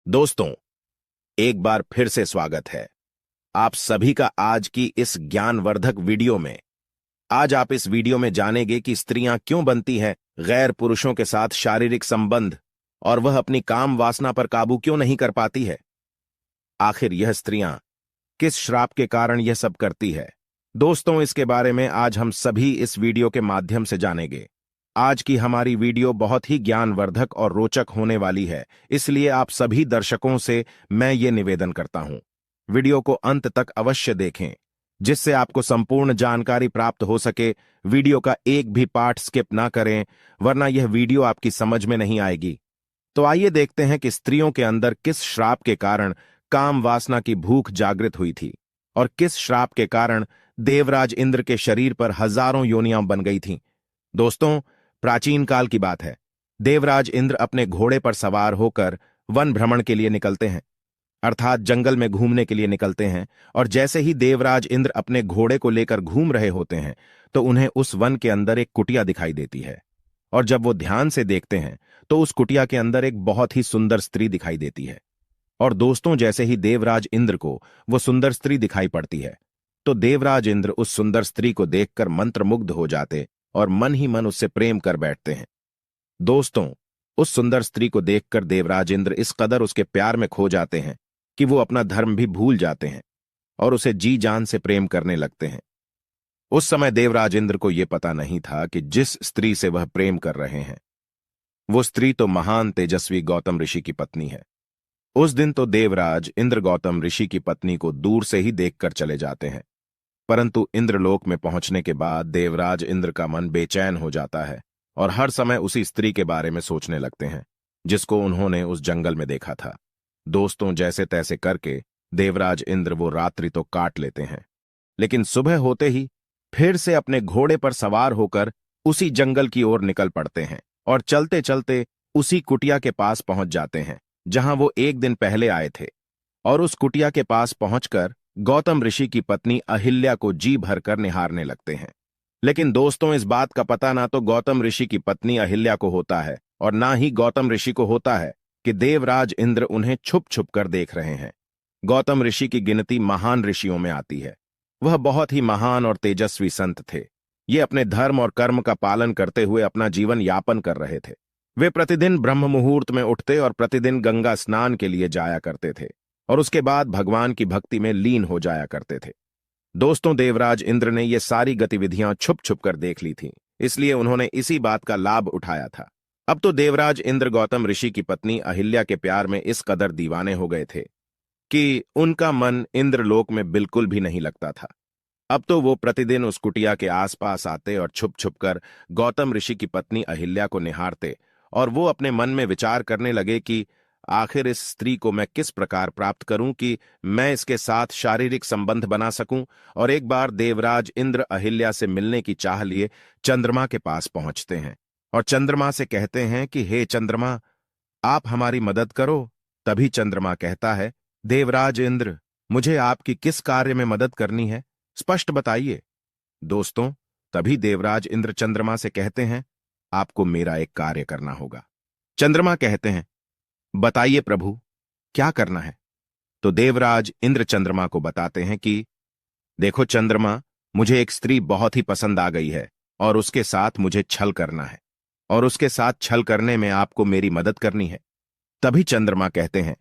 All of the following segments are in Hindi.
दोस्तों, एक बार फिर से स्वागत है आप सभी का आज की इस ज्ञानवर्धक वीडियो में। आज आप इस वीडियो में जानेंगे कि स्त्रियां क्यों बनती हैं गैर पुरुषों के साथ शारीरिक संबंध और वह अपनी काम वासना पर काबू क्यों नहीं कर पाती है। आखिर यह स्त्रियां किस श्राप के कारण यह सब करती है। दोस्तों, इसके बारे में आज हम सभी इस वीडियो के माध्यम से जानेंगे। आज की हमारी वीडियो बहुत ही ज्ञानवर्धक और रोचक होने वाली है, इसलिए आप सभी दर्शकों से मैं ये निवेदन करता हूं, वीडियो को अंत तक अवश्य देखें, जिससे आपको संपूर्ण जानकारी प्राप्त हो सके। वीडियो का एक भी पार्ट स्किप ना करें, वरना यह वीडियो आपकी समझ में नहीं आएगी। तो आइए देखते हैं कि स्त्रियों के अंदर किस श्राप के कारण काम वासना की भूख जागृत हुई थी और किस श्राप के कारण देवराज इंद्र के शरीर पर हजारों योनियां बन गई थीं। दोस्तों, प्राचीन काल की बात है। देवराज इंद्र अपने घोड़े पर सवार होकर वन भ्रमण के लिए निकलते हैं, अर्थात जंगल में घूमने के लिए निकलते हैं। और जैसे ही देवराज इंद्र अपने घोड़े को लेकर घूम रहे होते हैं तो उन्हें उस वन के अंदर एक कुटिया दिखाई देती है। और जब वो ध्यान से देखते हैं तो उस कुटिया के अंदर एक बहुत ही सुंदर स्त्री दिखाई देती है। और दोस्तों, जैसे ही देवराज इंद्र को वो सुंदर स्त्री दिखाई पड़ती है तो देवराज इंद्र उस सुंदर स्त्री को देखकर मंत्रमुग्ध हो जाते और मन ही मन उससे प्रेम कर बैठते हैं। दोस्तों, उस सुंदर स्त्री को देखकर देवराज इंद्र इस कदर उसके प्यार में खो जाते हैं कि वो अपना धर्म भी भूल जाते हैं और उसे जी जान से प्रेम करने लगते हैं। उस समय देवराज इंद्र को यह पता नहीं था कि जिस स्त्री से वह प्रेम कर रहे हैं वो स्त्री तो महान तेजस्वी गौतम ऋषि की पत्नी है। उस दिन तो देवराज इंद्र गौतम ऋषि की पत्नी को दूर से ही देखकर चले जाते हैं, परंतु इंद्रलोक में पहुंचने के बाद देवराज इंद्र का मन बेचैन हो जाता है और हर समय उसी स्त्री के बारे में सोचने लगते हैं जिसको उन्होंने उस जंगल में देखा था। दोस्तों, जैसे तैसे करके देवराज इंद्र वो रात्रि तो काट लेते हैं, लेकिन सुबह होते ही फिर से अपने घोड़े पर सवार होकर उसी जंगल की ओर निकल पड़ते हैं और चलते चलते उसी कुटिया के पास पहुंच जाते हैं जहां वो एक दिन पहले आए थे। और उस कुटिया के पास पहुंचकर गौतम ऋषि की पत्नी अहिल्या को जी भरकर निहारने लगते हैं। लेकिन दोस्तों, इस बात का पता ना तो गौतम ऋषि की पत्नी अहिल्या को होता है और ना ही गौतम ऋषि को होता है कि देवराज इंद्र उन्हें छुप छुप कर देख रहे हैं। गौतम ऋषि की गिनती महान ऋषियों में आती है। वह बहुत ही महान और तेजस्वी संत थे। ये अपने धर्म और कर्म का पालन करते हुए अपना जीवन यापन कर रहे थे। वे प्रतिदिन ब्रह्म मुहूर्त में उठते और प्रतिदिन गंगा स्नान के लिए जाया करते थे और उसके बाद भगवान की भक्ति में लीन हो जाया करते थे। दोस्तों, देवराज इंद्र ने ये सारी गतिविधियां छुप छुप कर देख ली थीं, इसलिए उन्होंने इसी बात का लाभ उठाया था। अब तो देवराज इंद्र गौतम ऋषि की पत्नी अहिल्या के प्यार में इस कदर दीवाने हो गए थे कि उनका मन इंद्रलोक में बिल्कुल भी नहीं लगता था। अब तो वो प्रतिदिन उस कुटिया के आसपास आते और छुप छुप कर गौतम ऋषि की पत्नी अहिल्या को निहारते और वो अपने मन में विचार करने लगे कि आखिर इस स्त्री को मैं किस प्रकार प्राप्त करूं कि मैं इसके साथ शारीरिक संबंध बना सकूं। और एक बार देवराज इंद्र अहिल्या से मिलने की चाह लिए चंद्रमा के पास पहुंचते हैं और चंद्रमा से कहते हैं कि हे चंद्रमा, आप हमारी मदद करो। तभी चंद्रमा कहता है, देवराज इंद्र, मुझे आपकी किस कार्य में मदद करनी है, स्पष्ट बताइए। दोस्तों, तभी देवराज इंद्र चंद्रमा से कहते हैं, आपको मेरा एक कार्य करना होगा। चंद्रमा कहते हैं, बताइए प्रभु, क्या करना है। तो देवराज इंद्र चंद्रमा को बताते हैं कि देखो चंद्रमा, मुझे एक स्त्री बहुत ही पसंद आ गई है और उसके साथ मुझे छल करना है और उसके साथ छल करने में आपको मेरी मदद करनी है। तभी चंद्रमा कहते हैं,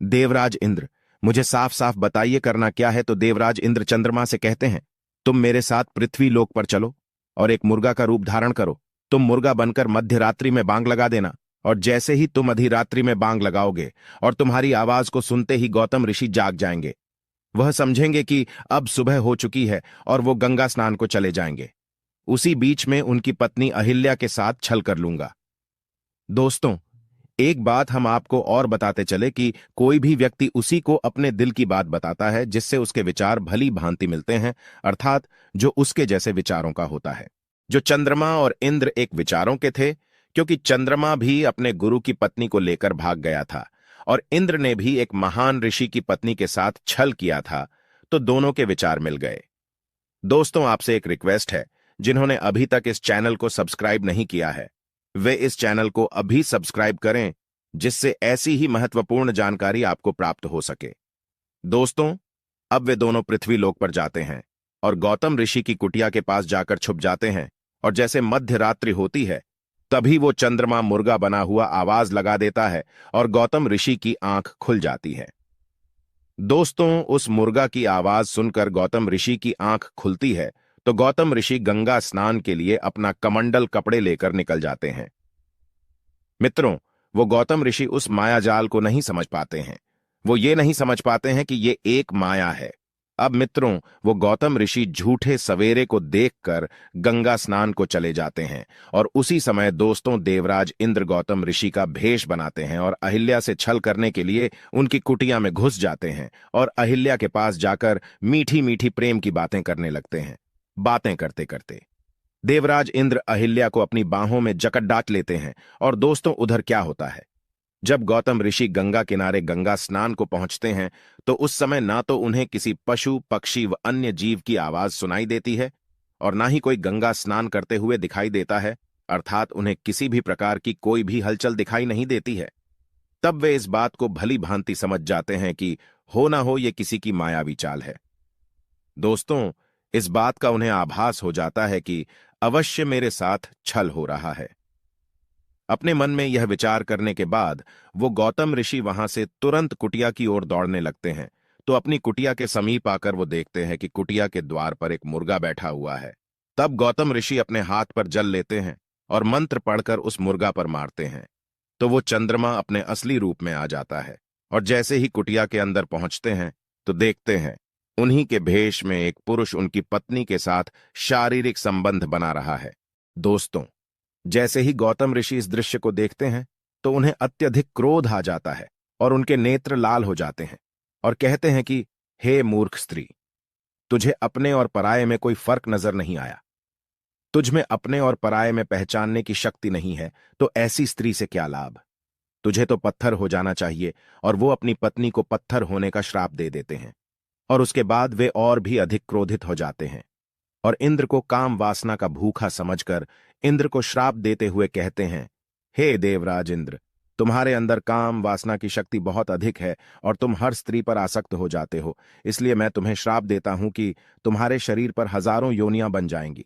देवराज इंद्र, मुझे साफ साफ बताइए करना क्या है। तो देवराज इंद्र चंद्रमा से कहते हैं, तुम मेरे साथ पृथ्वी लोक पर चलो और एक मुर्गा का रूप धारण करो। तुम मुर्गा बनकर मध्य रात्रि में बांग लगा देना और जैसे ही तुम अधिरात्रि में बांग लगाओगे और तुम्हारी आवाज को सुनते ही गौतम ऋषि जाग जाएंगे। वह समझेंगे कि अब सुबह हो चुकी है और वो गंगा स्नान को चले जाएंगे। उसी बीच में उनकी पत्नी अहिल्या के साथ छल कर लूंगा। दोस्तों, एक बात हम आपको और बताते चले कि कोई भी व्यक्ति उसी को अपने दिल की बात बताता है जिससे उसके विचार भली भांति मिलते हैं, अर्थात जो उसके जैसे विचारों का होता है। जो चंद्रमा और इंद्र एक विचारों के थे, क्योंकि चंद्रमा भी अपने गुरु की पत्नी को लेकर भाग गया था और इंद्र ने भी एक महान ऋषि की पत्नी के साथ छल किया था, तो दोनों के विचार मिल गए। दोस्तों, आपसे एक रिक्वेस्ट है, जिन्होंने अभी तक इस चैनल को सब्सक्राइब नहीं किया है वे इस चैनल को अभी सब्सक्राइब करें जिससे ऐसी ही महत्वपूर्ण जानकारी आपको प्राप्त हो सके। दोस्तों, अब वे दोनों पृथ्वी लोक पर जाते हैं और गौतम ऋषि की कुटिया के पास जाकर छुप जाते हैं, और जैसे मध्य रात्रि होती है तभी वो चंद्रमा मुर्गा बना हुआ आवाज लगा देता है और गौतम ऋषि की आंख खुल जाती है। दोस्तों, उस मुर्गा की आवाज सुनकर गौतम ऋषि की आंख खुलती है तो गौतम ऋषि गंगा स्नान के लिए अपना कमंडल कपड़े लेकर निकल जाते हैं। मित्रों, वो गौतम ऋषि उस मायाजाल को नहीं समझ पाते हैं। वो ये नहीं समझ पाते हैं कि ये एक माया है। अब मित्रों, वो गौतम ऋषि झूठे सवेरे को देखकर गंगा स्नान को चले जाते हैं, और उसी समय दोस्तों देवराज इंद्र गौतम ऋषि का भेष बनाते हैं और अहिल्या से छल करने के लिए उनकी कुटिया में घुस जाते हैं और अहिल्या के पास जाकर मीठी मीठी प्रेम की बातें करने लगते हैं। बातें करते करते देवराज इंद्र अहिल्या को अपनी बाहों में जकड़ डांट लेते हैं। और दोस्तों, उधर क्या होता है, जब गौतम ऋषि गंगा किनारे गंगा स्नान को पहुंचते हैं तो उस समय ना तो उन्हें किसी पशु पक्षी व अन्य जीव की आवाज सुनाई देती है और ना ही कोई गंगा स्नान करते हुए दिखाई देता है, अर्थात उन्हें किसी भी प्रकार की कोई भी हलचल दिखाई नहीं देती है। तब वे इस बात को भली भांति समझ जाते हैं कि हो ना हो ये किसी की मायावी चाल है। दोस्तों, इस बात का उन्हें आभास हो जाता है कि अवश्य मेरे साथ छल हो रहा है। अपने मन में यह विचार करने के बाद वो गौतम ऋषि वहां से तुरंत कुटिया की ओर दौड़ने लगते हैं। तो अपनी कुटिया के समीप आकर वो देखते हैं कि कुटिया के द्वार पर एक मुर्गा बैठा हुआ है। तब गौतम ऋषि अपने हाथ पर जल लेते हैं और मंत्र पढ़कर उस मुर्गा पर मारते हैं। तो वो चंद्रमा अपने असली रूप में आ जाता है, और जैसे ही कुटिया के अंदर पहुंचते हैं तो देखते हैं उन्हीं के भेष में एक पुरुष उनकी पत्नी के साथ शारीरिक संबंध बना रहा है। दोस्तों, जैसे ही गौतम ऋषि इस दृश्य को देखते हैं तो उन्हें अत्यधिक क्रोध आ जाता है और उनके नेत्र लाल हो जाते हैं और कहते हैं कि हे मूर्ख स्त्री, तुझे अपने और पराये में कोई फर्क नजर नहीं आया। तुझ में अपने और पराये में पहचानने की शक्ति नहीं है, तो ऐसी स्त्री से क्या लाभ। तुझे तो पत्थर हो जाना चाहिए। और वो अपनी पत्नी को पत्थर होने का श्राप दे देते हैं। और उसके बाद वे और भी अधिक क्रोधित हो जाते हैं और इंद्र को काम वासना का भूखा समझकर इंद्र को श्राप देते हुए कहते हैं, हे देवराज इंद्र, तुम्हारे अंदर काम वासना की शक्ति बहुत अधिक है और तुम हर स्त्री पर आसक्त हो जाते हो। इसलिए मैं तुम्हें श्राप देता हूं कि तुम्हारे शरीर पर हजारों योनियां बन जाएंगी।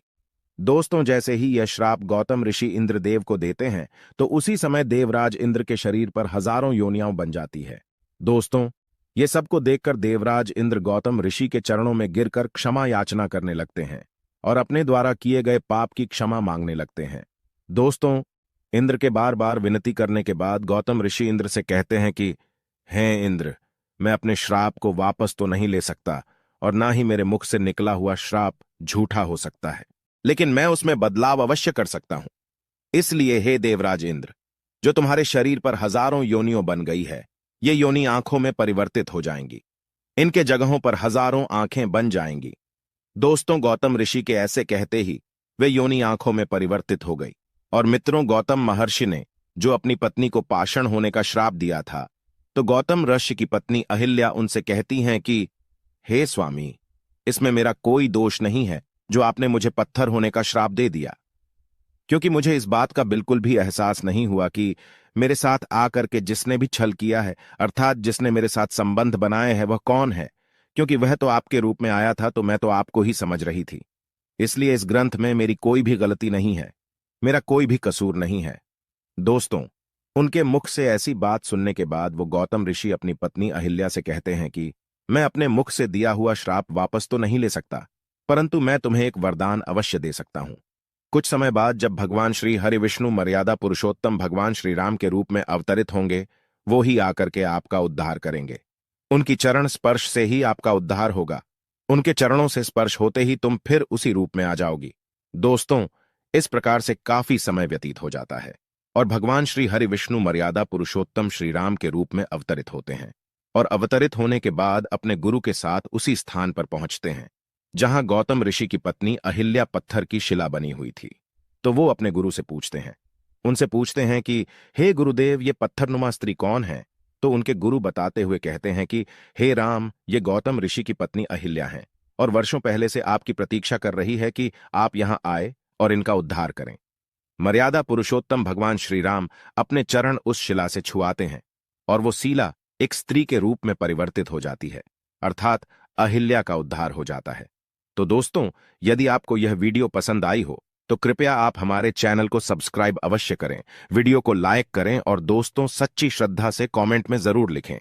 दोस्तों, जैसे ही यह श्राप गौतम ऋषि इंद्रदेव को देते हैं तो उसी समय देवराज इंद्र के शरीर पर हजारों योनियां बन जाती है। दोस्तों, ये सबको देखकर देवराज इंद्र गौतम ऋषि के चरणों में गिरकर क्षमा याचना करने लगते हैं और अपने द्वारा किए गए पाप की क्षमा मांगने लगते हैं। दोस्तों, इंद्र के बार बार विनती करने के बाद गौतम ऋषि इंद्र से कहते हैं कि हे इंद्र, मैं अपने श्राप को वापस तो नहीं ले सकता और ना ही मेरे मुख से निकला हुआ श्राप झूठा हो सकता है, लेकिन मैं उसमें बदलाव अवश्य कर सकता हूं। इसलिए हे देवराज इंद्र, जो तुम्हारे शरीर पर हजारों योनियों बन गई है, ये योनि आंखों में परिवर्तित हो जाएंगी। इनके जगहों पर हजारों आंखें बन जाएंगी। दोस्तों, गौतम ऋषि के ऐसे कहते ही वे योनि आंखों में परिवर्तित हो गई। और मित्रों, गौतम महर्षि ने जो अपनी पत्नी को पाषण होने का श्राप दिया था, तो गौतम ऋषि की पत्नी अहिल्या उनसे कहती हैं कि हे स्वामी, इसमें मेरा कोई दोष नहीं है जो आपने मुझे पत्थर होने का श्राप दे दिया, क्योंकि मुझे इस बात का बिल्कुल भी एहसास नहीं हुआ कि मेरे साथ आकर के जिसने भी छल किया है, अर्थात जिसने मेरे साथ संबंध बनाए हैं, वह कौन है, क्योंकि वह तो आपके रूप में आया था तो मैं तो आपको ही समझ रही थी। इसलिए इस ग्रंथ में मेरी कोई भी गलती नहीं है, मेरा कोई भी कसूर नहीं है। दोस्तों, उनके मुख से ऐसी बात सुनने के बाद वो गौतम ऋषि अपनी पत्नी अहिल्या से कहते हैं कि मैं अपने मुख से दिया हुआ श्राप वापस तो नहीं ले सकता, परंतु मैं तुम्हें एक वरदान अवश्य दे सकता हूं। कुछ समय बाद जब भगवान श्री हरि विष्णु मर्यादा पुरुषोत्तम भगवान श्री राम के रूप में अवतरित होंगे, वो ही आकर के आपका उद्धार करेंगे। उनकी चरण स्पर्श से ही आपका उद्धार होगा। उनके चरणों से स्पर्श होते ही तुम फिर उसी रूप में आ जाओगी। दोस्तों, इस प्रकार से काफी समय व्यतीत हो जाता है और भगवान श्री हरि विष्णु मर्यादा पुरुषोत्तम श्री राम के रूप में अवतरित होते हैं और अवतरित होने के बाद अपने गुरु के साथ उसी स्थान पर पहुंचते हैं जहां गौतम ऋषि की पत्नी अहिल्या पत्थर की शिला बनी हुई थी। तो वो अपने गुरु से पूछते हैं, उनसे पूछते हैं कि हे गुरुदेव, ये पत्थरनुमा स्त्री कौन है। तो उनके गुरु बताते हुए कहते हैं कि हे राम, ये गौतम ऋषि की पत्नी अहिल्या हैं और वर्षों पहले से आपकी प्रतीक्षा कर रही है कि आप यहां आए और इनका उद्धार करें। मर्यादा पुरुषोत्तम भगवान श्री राम अपने चरण उस शिला से छुआते हैं और वो शिला एक स्त्री के रूप में परिवर्तित हो जाती है, अर्थात अहिल्या का उद्धार हो जाता है। तो दोस्तों, यदि आपको यह वीडियो पसंद आई हो तो कृपया आप हमारे चैनल को सब्सक्राइब अवश्य करें, वीडियो को लाइक करें और दोस्तों सच्ची श्रद्धा से कमेंट में जरूर लिखें।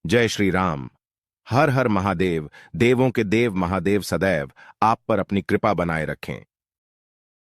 जय श्री राम। हर हर महादेव। देवों के देव महादेव सदैव आप पर अपनी कृपा बनाए रखें।